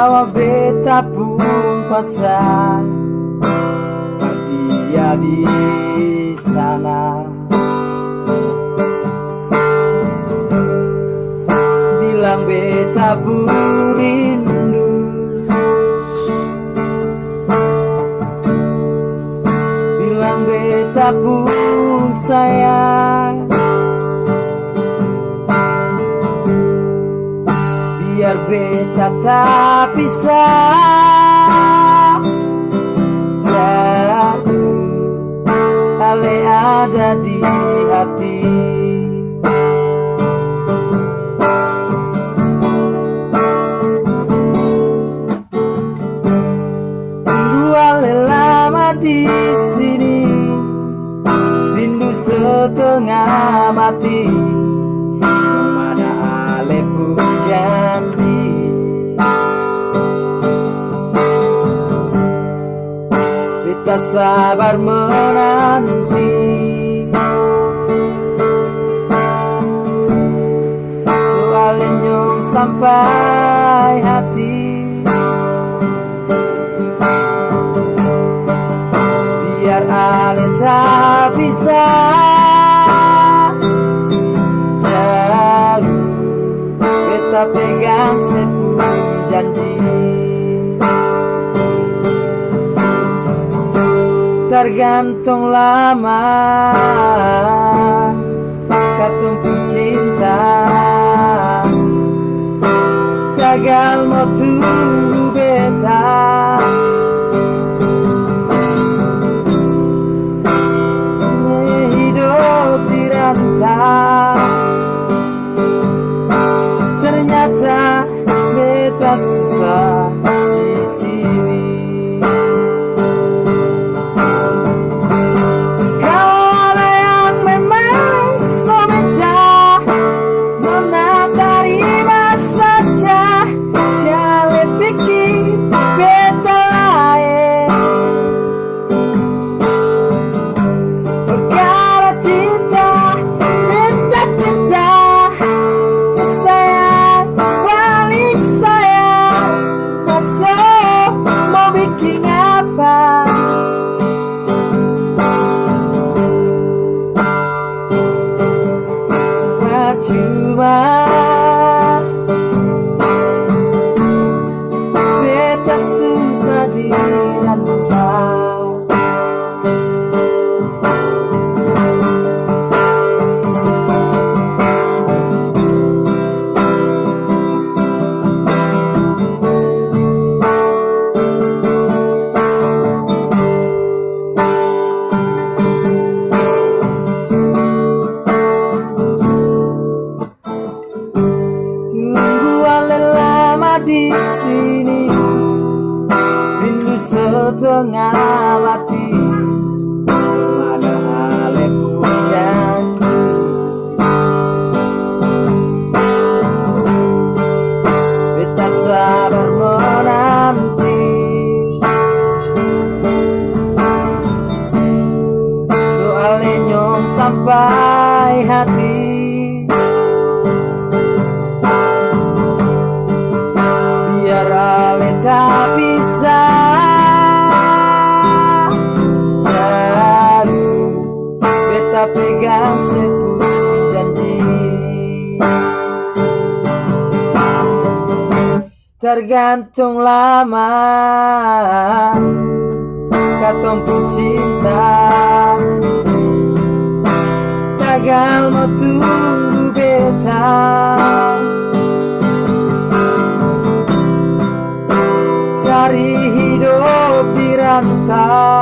Bahwa beta pun pasang dia di sana. Bilang beta pun rindu, bilang beta pun sayang. Biar beta tak bisa jauh, ale ada di hati. Tunggu ale lama di sini, rindu setengah mati. Mana ale pun janji, beta sabar menanti. Soalnya nyong sampai hati, biar ale tak bisa jauh, beta pegang sepuluh janji. Tergantung lama katong pun cinta, jagal mau tunggu beta. Hidup di rantau, ternyata beta susah di sini. Percuma beta susah dirantau. Di sini rindu setengah mati, mana ale pun janji. Beta sabar menanti, soalnya nyong sampai hati. Tak bisa jauh, beta pegang sepuluh janji. Tergantung lama katong pun cinta, gagal mau tunggu beta. Cari hidup di rantau,